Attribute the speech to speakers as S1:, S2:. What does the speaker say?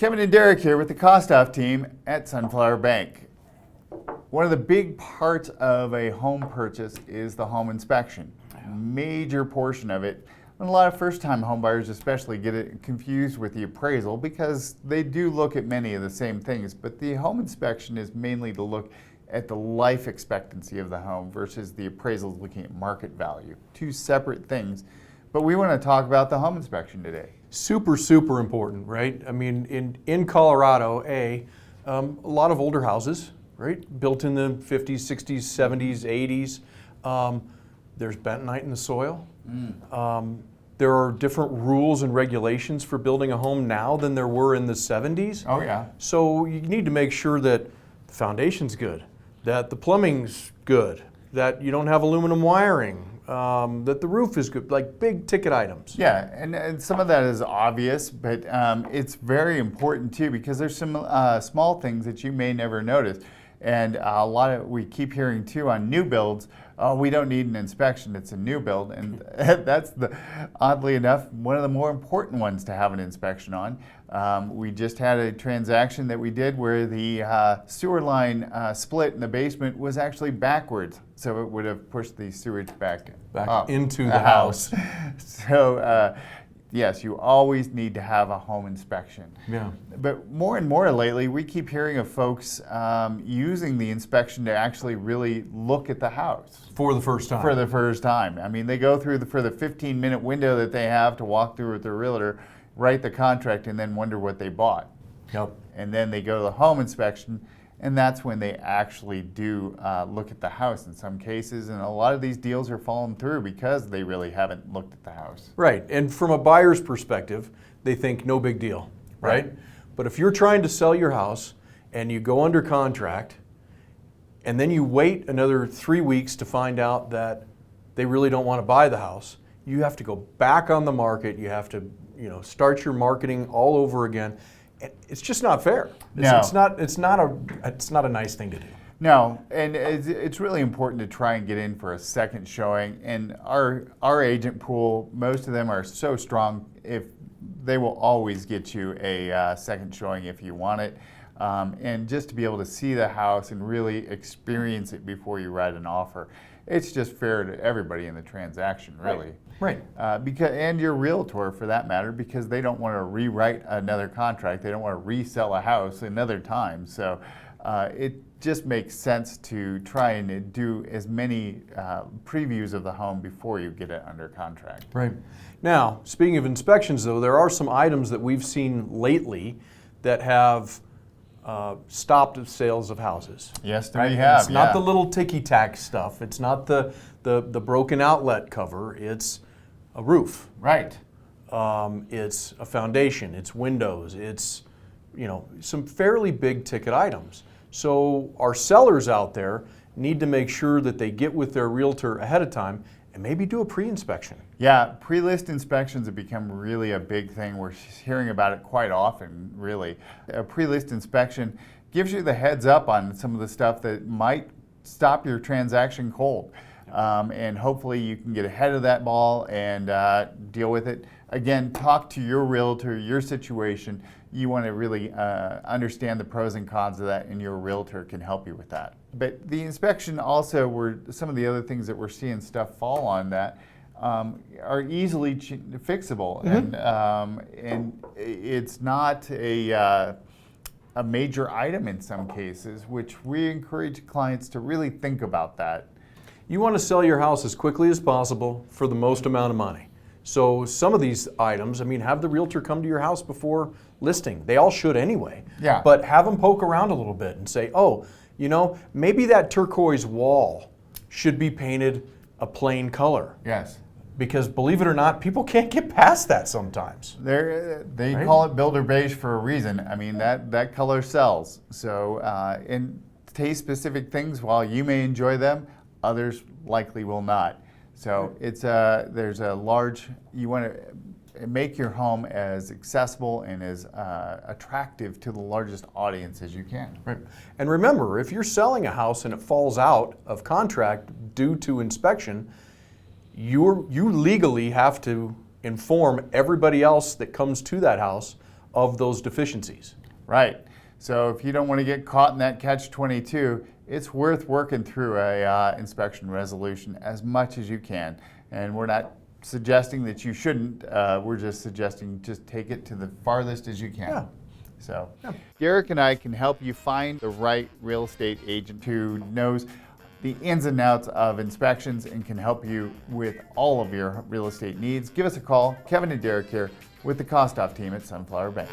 S1: Kevin and Derek here with the Kostoff team at Sunflower Bank. One of the big parts of a home purchase is the home inspection. Major portion of it. And a lot of first-time home buyers especially get it confused with the appraisal because they do look at many of the same things, but the home inspection is mainly to look at the life expectancy of the home versus the appraisal is looking at market value. Two separate things. But we want to talk about the home inspection today.
S2: Super, super important, right? I mean, in Colorado, a lot of older houses, right? Built in the 50s, 60s, 70s, 80s. There's bentonite in the soil. There are different rules and regulations for building a home now than there were in the 70s.
S1: Oh yeah.
S2: So you need to make sure that the foundation's good, that the plumbing's good, that you don't have aluminum wiring, that the roof is good, like big ticket items.
S1: Yeah, and some of that is obvious, but it's very important too because there's some small things that you may never notice. And a lot of, we keep hearing too on new builds, oh, we don't need an inspection, it's a new build. And that's, oddly enough, one of the more important ones to have an inspection on. We just had a transaction that we did where the sewer line split in the basement was actually backwards. So it would have pushed the sewage back up
S2: into the house.
S1: So yes, you always need to have a home inspection.
S2: Yeah.
S1: But more and more lately, we keep hearing of folks using the inspection to actually really look at the house.
S2: For the first time.
S1: For the first time. I mean, they go through for the 15-minute window that they have to walk through with their realtor, write the contract, and then wonder what they bought.
S2: Yep.
S1: And then they go to the home inspection, and that's when they actually do look at the house in some cases. And a lot of these deals are falling through because they really haven't looked at the house.
S2: Right. And from a buyer's perspective, they think no big deal, right? But if you're trying to sell your house and you go under contract and then you wait another 3 weeks to find out that they really don't want to buy the house, you have to go back on the market. You have to, start your marketing all over again. It's just not fair.
S1: No.
S2: It's not a nice thing to do.
S1: No, and it's really important to try and get in for a second showing. And our agent pool, most of them are so strong, if they will always get you a second showing if you want it. And just to be able to see the house and really experience it before you write an offer. It's just fair to everybody in the transaction, really.
S2: Right.
S1: And your realtor, for that matter, because they don't want to rewrite another contract. They don't want to resell a house another time. So it just makes sense to try and do as many previews of the home before you get it under contract.
S2: Right. Now, speaking of inspections, though, there are some items that we've seen lately that have stopped sales of houses.
S1: Yes,
S2: right?
S1: we have.
S2: It's not the little ticky-tack stuff. It's not the broken outlet cover. It's a roof.
S1: Right.
S2: It's a foundation. It's windows. It's some fairly big ticket items. So our sellers out there need to make sure that they get with their realtor ahead of time and maybe do a pre-inspection.
S1: Yeah, pre-list inspections have become really a big thing. We're hearing about it quite often, really. A pre-list inspection gives you the heads up on some of the stuff that might stop your transaction cold. And hopefully you can get ahead of that ball and deal with it. Again, talk to your realtor, your situation. You want to really understand the pros and cons of that, and your realtor can help you with that. But the inspection also, some of the other things that we're seeing stuff fall on that are easily fixable.
S2: Mm-hmm.
S1: And it's not a major item in some cases, which we encourage clients to really think about that.
S2: You want to sell your house as quickly as possible for the most amount of money. So some of these items, have the realtor come to your house before listing. They all should anyway.
S1: Yeah.
S2: But have them poke around a little bit and say, oh, maybe that turquoise wall should be painted a plain color.
S1: Yes.
S2: Because believe it or not, people can't get past that sometimes.
S1: They call it builder beige for a reason. That color sells. So in taste-specific things, while you may enjoy them, others likely will not. So there's a large, you want to make your home as accessible and as attractive to the largest audience as you can.
S2: Right. And remember, if you're selling a house and it falls out of contract due to inspection, you legally have to inform everybody else that comes to that house of those deficiencies.
S1: Right. So if you don't want to get caught in that catch-22, it's worth working through a inspection resolution as much as you can. And we're not suggesting that you shouldn't. We're just suggesting just take it to the farthest as you can.
S2: Yeah.
S1: So Derek and I can help you find the right real estate agent who knows the ins and outs of inspections and can help you with all of your real estate needs. Give us a call. Kevin and Derek here with the Kostoff team at Sunflower Bank.